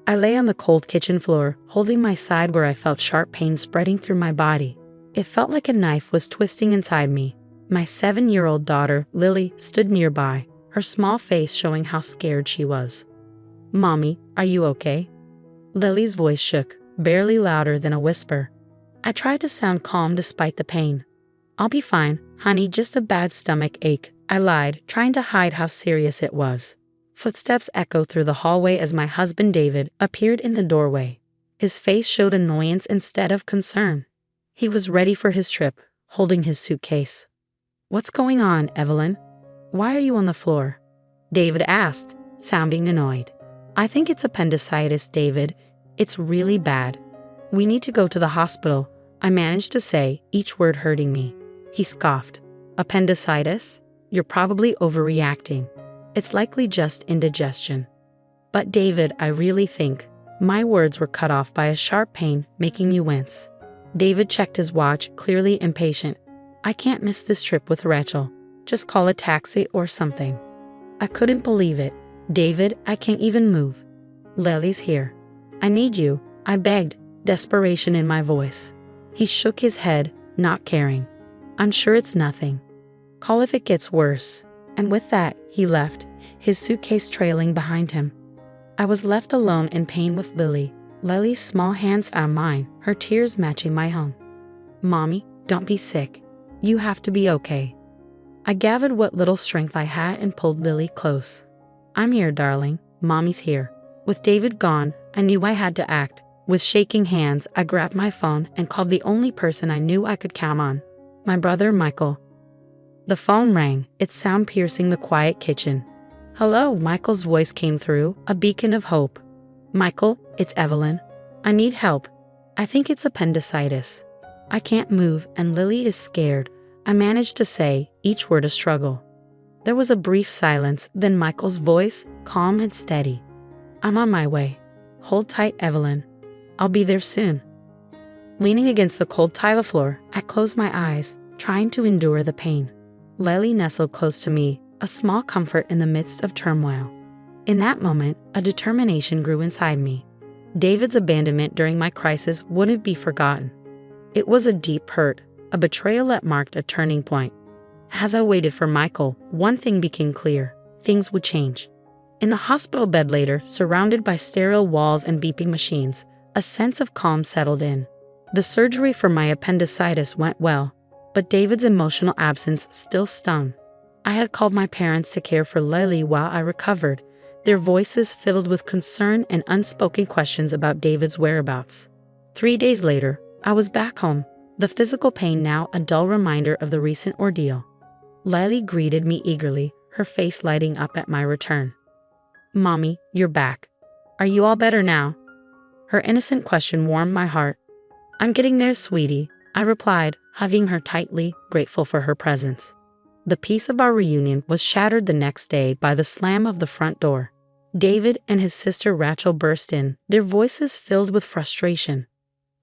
I lay on the cold kitchen floor, holding my side where I felt sharp pain spreading through my body. It felt like a knife was twisting inside me. My 7-year-old daughter, Lily, stood nearby, her small face showing how scared she was. "Mommy, are you okay?" Lily's voice shook, barely louder than a whisper. I tried to sound calm despite the pain. "I'll be fine, honey, just a bad stomach ache," I lied, trying to hide how serious it was. Footsteps echoed through the hallway as my husband David appeared in the doorway. His face showed annoyance instead of concern. He was ready for his trip, holding his suitcase. "What's going on, Evelyn? Why are you on the floor?" David asked, sounding annoyed. "I think it's appendicitis, David. It's really bad. We need to go to the hospital," I managed to say, each word hurting me. He scoffed. "Appendicitis? You're probably overreacting. It's likely just indigestion." "But David, I really think..." My words were cut off by a sharp pain, making you wince. David checked his watch, clearly impatient. "I can't miss this trip with Rachel. Just call a taxi or something." I couldn't believe it. "David, I can't even move. Lily's here. I need you," I begged, desperation in my voice. He shook his head, not caring. "I'm sure it's nothing. Call if it gets worse." And with that, he left, his suitcase trailing behind him. I was left alone in pain with Lily. Lily's small hands found mine, her tears matching my own. "Mommy, don't be sick. You have to be okay." I gathered what little strength I had and pulled Lily close. "I'm here, darling. Mommy's here." With David gone, I knew I had to act. With shaking hands, I grabbed my phone and called the only person I knew I could count on, my brother Michael. The phone rang, its sound piercing the quiet kitchen. "Hello," Michael's voice came through, a beacon of hope. "Michael, it's Evelyn. I need help. I think it's appendicitis. I can't move and Lily is scared," I managed to say, each word a struggle. There was a brief silence, then Michael's voice, calm and steady. "I'm on my way. Hold tight, Evelyn. I'll be there soon." Leaning against the cold tile floor, I closed my eyes, trying to endure the pain. Lily nestled close to me, a small comfort in the midst of turmoil. In that moment, a determination grew inside me. David's abandonment during my crisis wouldn't be forgotten. It was a deep hurt, a betrayal that marked a turning point. As I waited for Michael, one thing became clear: things would change. In the hospital bed later, surrounded by sterile walls and beeping machines, a sense of calm settled in. The surgery for my appendicitis went well, but David's emotional absence still stung. I had called my parents to care for Lily while I recovered, their voices filled with concern and unspoken questions about David's whereabouts. 3 days later, I was back home, the physical pain now a dull reminder of the recent ordeal. Lily greeted me eagerly, her face lighting up at my return. "Mommy, you're back. Are you all better now?" Her innocent question warmed my heart. "I'm getting there, sweetie," I replied, hugging her tightly, grateful for her presence. The peace of our reunion was shattered the next day by the slam of the front door. David and his sister Rachel burst in, their voices filled with frustration.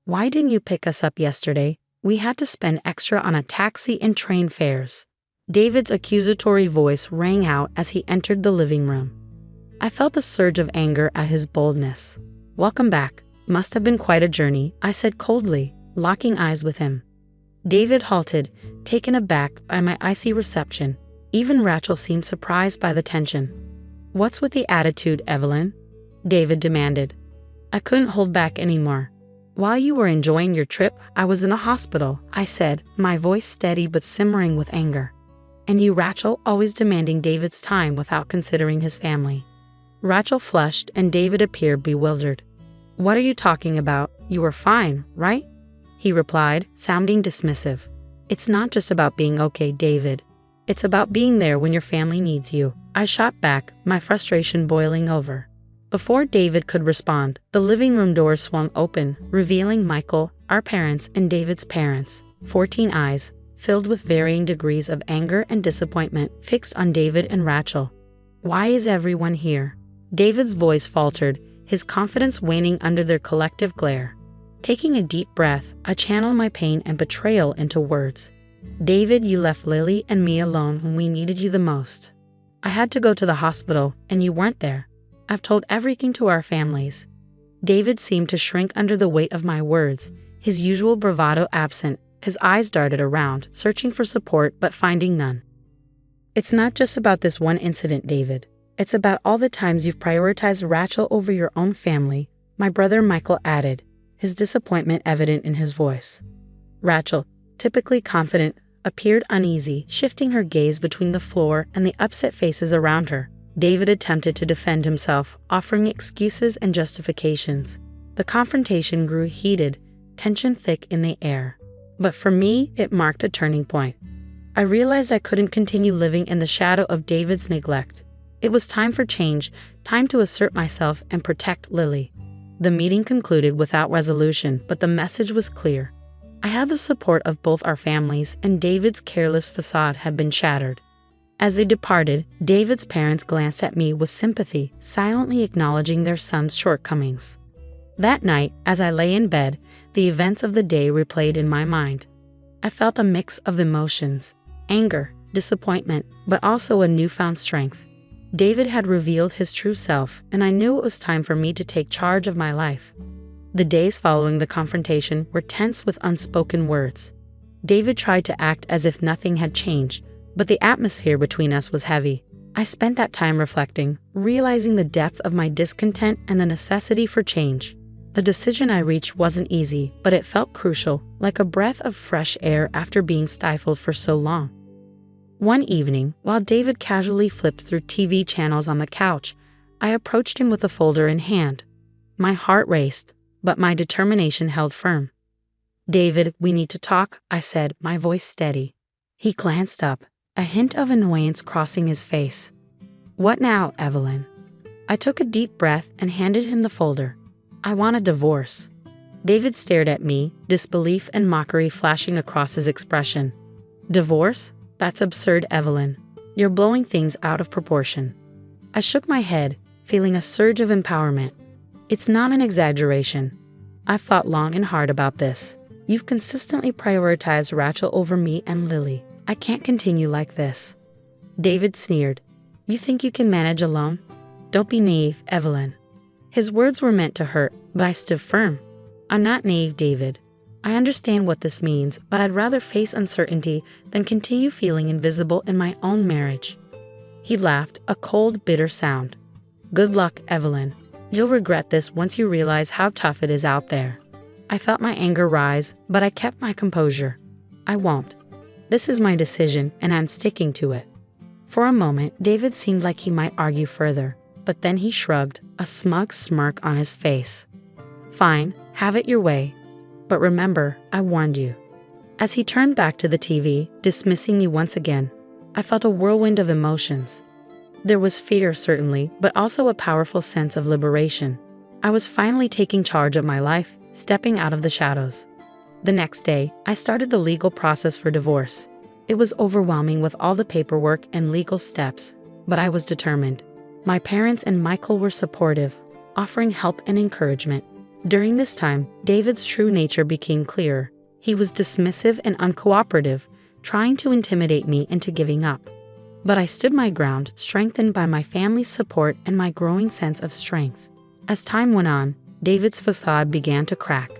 "Why didn't you pick us up yesterday? We had to spend extra on a taxi and train fares." David's accusatory voice rang out as he entered the living room. I felt a surge of anger at his boldness. "Welcome back. Must have been quite a journey," I said coldly, locking eyes with him. David halted, taken aback by my icy reception. Even Rachel seemed surprised by the tension. "What's with the attitude, Evelyn?" David demanded. I couldn't hold back anymore. "While you were enjoying your trip, I was in a hospital," I said, my voice steady but simmering with anger. "And you, Rachel, always demanding David's time without considering his family." Rachel flushed and David appeared bewildered. "What are you talking about? You were fine, right?" he replied, sounding dismissive. "It's not just about being okay, David. It's about being there when your family needs you," I shot back, my frustration boiling over. Before David could respond, the living room door swung open, revealing Michael, our parents, and David's parents. 14 eyes, filled with varying degrees of anger and disappointment, fixed on David and Rachel. "Why is everyone here?" David's voice faltered, his confidence waning under their collective glare. Taking a deep breath, I channeled my pain and betrayal into words. "David, you left Lily and me alone when we needed you the most. I had to go to the hospital, and you weren't there. I've told everything to our families. David seemed to shrink under the weight of my words, his usual bravado absent. His eyes darted around, searching for support but finding none. "It's not just about this one incident, David. It's about all the times you've prioritized Rachel over your own family," my brother Michael added, his disappointment evident in his voice. Rachel, typically confident, appeared uneasy, shifting her gaze between the floor and the upset faces around her. David attempted to defend himself, offering excuses and justifications. The confrontation grew heated, tension thick in the air. But for me, it marked a turning point. I realized I couldn't continue living in the shadow of David's neglect. It was time for change, time to assert myself and protect Lily. The meeting concluded without resolution, but the message was clear. I had the support of both our families, and David's careless facade had been shattered. As they departed, David's parents glanced at me with sympathy, silently acknowledging their son's shortcomings. That night, as I lay in bed, the events of the day replayed in my mind. I felt a mix of emotions: anger, disappointment, but also a newfound strength. David had revealed his true self, and I knew it was time for me to take charge of my life. The days following the confrontation were tense with unspoken words. David tried to act as if nothing had changed, but the atmosphere between us was heavy. I spent that time reflecting, realizing the depth of my discontent and the necessity for change. The decision I reached wasn't easy, but it felt crucial, like a breath of fresh air after being stifled for so long. One evening, while David casually flipped through TV channels on the couch, I approached him with a folder in hand. My heart raced, but my determination held firm. "David, we need to talk," I said, my voice steady. He glanced up, a hint of annoyance crossing his face. "What now, Evelyn?" I took a deep breath and handed him the folder. "I want a divorce." David stared at me, disbelief and mockery flashing across his expression. "Divorce? That's absurd, Evelyn. You're blowing things out of proportion." I shook my head, feeling a surge of empowerment. "It's not an exaggeration. I've thought long and hard about this. You've consistently prioritized Rachel over me and Lily. I can't continue like this." David sneered. "You think you can manage alone? Don't be naive, Evelyn." His words were meant to hurt, but I stood firm. "I'm not naive, David. I understand what this means, but I'd rather face uncertainty than continue feeling invisible in my own marriage." He laughed, a cold, bitter sound. "Good luck, Evelyn. You'll regret this once you realize how tough it is out there." I felt my anger rise, but I kept my composure. "I won't. This is my decision, and I'm sticking to it." For a moment, David seemed like he might argue further, but then he shrugged, a smug smirk on his face. "Fine, have it your way. But remember, I warned you." As he turned back to the TV, dismissing me once again, I felt a whirlwind of emotions. There was fear, certainly, but also a powerful sense of liberation. I was finally taking charge of my life, stepping out of the shadows. The next day, I started the legal process for divorce. It was overwhelming with all the paperwork and legal steps, but I was determined. My parents and Michael were supportive, offering help and encouragement. During this time, David's true nature became clearer. He was dismissive and uncooperative, trying to intimidate me into giving up. But I stood my ground, strengthened by my family's support and my growing sense of strength. As time went on, David's facade began to crack.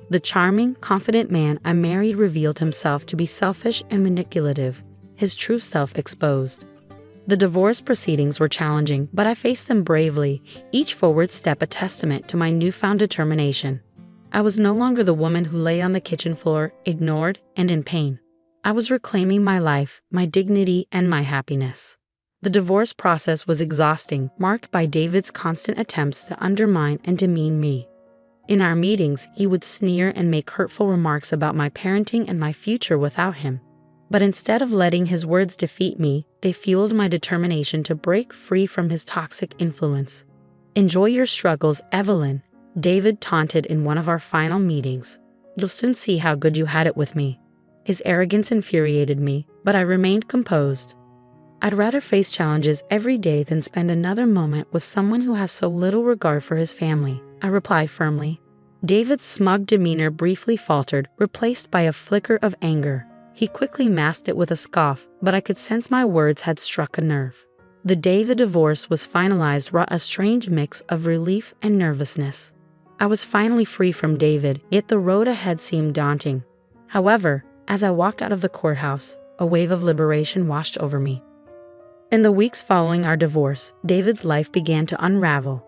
The charming, confident man I married revealed himself to be selfish and manipulative, his true self exposed. The divorce proceedings were challenging, but I faced them bravely, each forward step a testament to my newfound determination. I was no longer the woman who lay on the kitchen floor, ignored and in pain. I was reclaiming my life, my dignity, and my happiness. The divorce process was exhausting, marked by David's constant attempts to undermine and demean me. In our meetings, he would sneer and make hurtful remarks about my parenting and my future without him. But instead of letting his words defeat me, they fueled my determination to break free from his toxic influence. "Enjoy your struggles, Evelyn," David taunted in one of our final meetings. "You'll soon see how good you had it with me." His arrogance infuriated me, but I remained composed. I'd rather face challenges every day than spend another moment with someone who has so little regard for his family, I replied firmly. David's smug demeanor briefly faltered, replaced by a flicker of anger. He quickly masked it with a scoff, but I could sense my words had struck a nerve. The day the divorce was finalized brought a strange mix of relief and nervousness. I was finally free from David, yet the road ahead seemed daunting. However, as I walked out of the courthouse, a wave of liberation washed over me. In the weeks following our divorce, David's life began to unravel.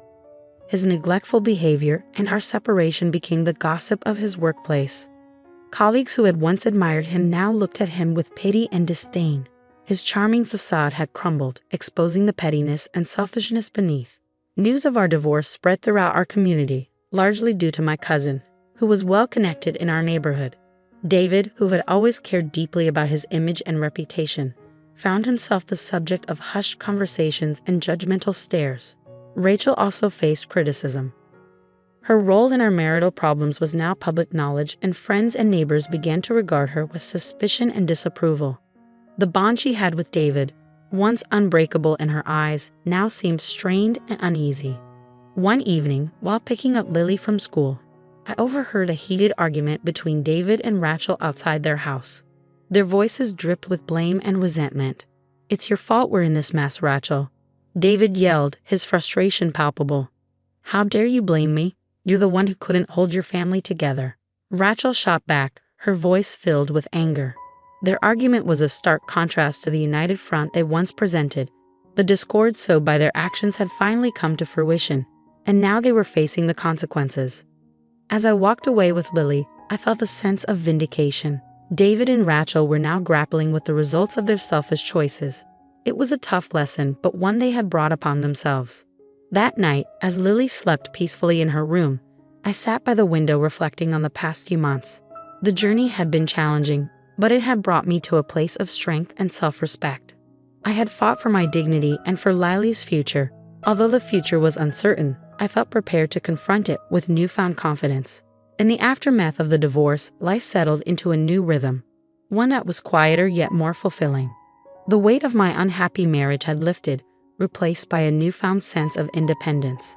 His neglectful behavior and our separation became the gossip of his workplace. Colleagues who had once admired him now looked at him with pity and disdain. His charming facade had crumbled, exposing the pettiness and selfishness beneath. News of our divorce spread throughout our community, largely due to my cousin, who was well connected in our neighborhood. David, who had always cared deeply about his image and reputation, found himself the subject of hushed conversations and judgmental stares. Rachel also faced criticism. Her role in our marital problems was now public knowledge, and friends and neighbors began to regard her with suspicion and disapproval. The bond she had with David, once unbreakable in her eyes, now seemed strained and uneasy. One evening, while picking up Lily from school, I overheard a heated argument between David and Rachel outside their house. Their voices dripped with blame and resentment. "It's your fault we're in this mess, Rachel," David yelled, his frustration palpable. "How dare you blame me? You're the one who couldn't hold your family together." Rachel shot back, her voice filled with anger. Their argument was a stark contrast to the united front they once presented. The discord sowed by their actions had finally come to fruition, and now they were facing the consequences. As I walked away with Lily, I felt a sense of vindication. David and Rachel were now grappling with the results of their selfish choices. It was a tough lesson, but one they had brought upon themselves. That night, as Lily slept peacefully in her room, I sat by the window reflecting on the past few months. The journey had been challenging, but it had brought me to a place of strength and self-respect. I had fought for my dignity and for Lily's future. Although the future was uncertain, I felt prepared to confront it with newfound confidence. In the aftermath of the divorce, life settled into a new rhythm, one that was quieter yet more fulfilling. The weight of my unhappy marriage had lifted, replaced by a newfound sense of independence.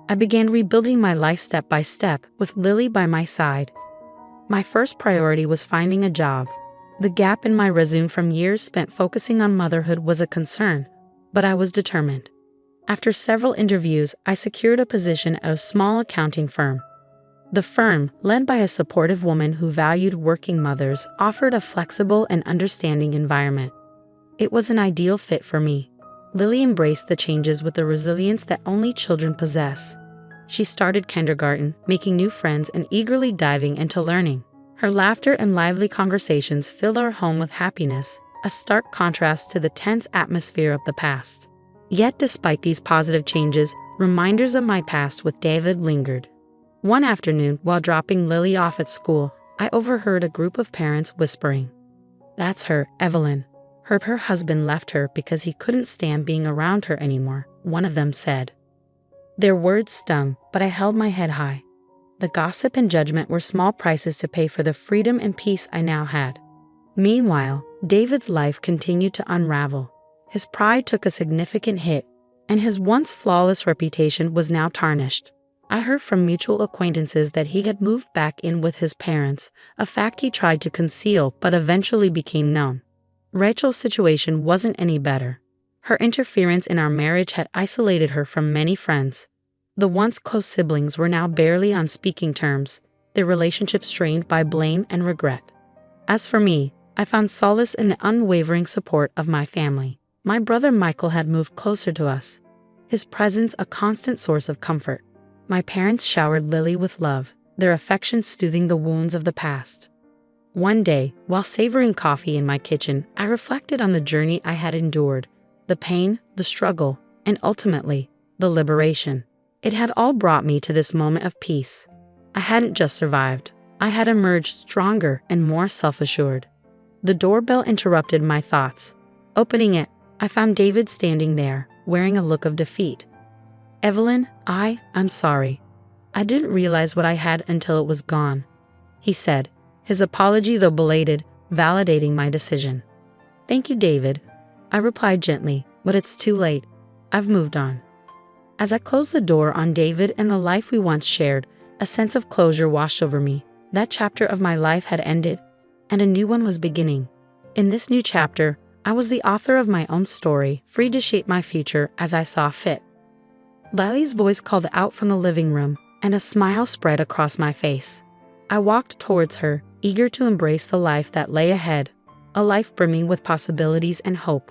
I began rebuilding my life step by step, with Lily by my side. My first priority was finding a job. The gap in my resume from years spent focusing on motherhood was a concern, but I was determined. After several interviews, I secured a position at a small accounting firm. The firm, led by a supportive woman who valued working mothers, offered a flexible and understanding environment. It was an ideal fit for me. Lily embraced the changes with the resilience that only children possess. She started kindergarten, making new friends and eagerly diving into learning. Her laughter and lively conversations filled our home with happiness, a stark contrast to the tense atmosphere of the past. Yet despite these positive changes, reminders of my past with David lingered. One afternoon, while dropping Lily off at school, I overheard a group of parents whispering, "That's her, Evelyn. Her husband left her because he couldn't stand being around her anymore," one of them said. Their words stung, but I held my head high. The gossip and judgment were small prices to pay for the freedom and peace I now had. Meanwhile, David's life continued to unravel. His pride took a significant hit, and his once flawless reputation was now tarnished. I heard from mutual acquaintances that he had moved back in with his parents, a fact he tried to conceal but eventually became known. Rachel's situation wasn't any better. Her interference in our marriage had isolated her from many friends. The once close siblings were now barely on speaking terms, their relationship strained by blame and regret. As for me, I found solace in the unwavering support of my family. My brother Michael had moved closer to us, his presence a constant source of comfort. My parents showered Lily with love, their affection soothing the wounds of the past. One day, while savoring coffee in my kitchen, I reflected on the journey I had endured, the pain, the struggle, and ultimately, the liberation. It had all brought me to this moment of peace. I hadn't just survived, I had emerged stronger and more self-assured. The doorbell interrupted my thoughts. Opening it, I found David standing there, wearing a look of defeat. "Evelyn, I'm sorry. I didn't realize what I had until it was gone," he said, his apology, though belated, validating my decision. "Thank you, David," I replied gently, "but it's too late. I've moved on." As I closed the door on David and the life we once shared, a sense of closure washed over me. That chapter of my life had ended, and a new one was beginning. In this new chapter, I was the author of my own story, free to shape my future as I saw fit. Lily's voice called out from the living room, and a smile spread across my face. I walked towards her, eager to embrace the life that lay ahead, a life brimming with possibilities and hope.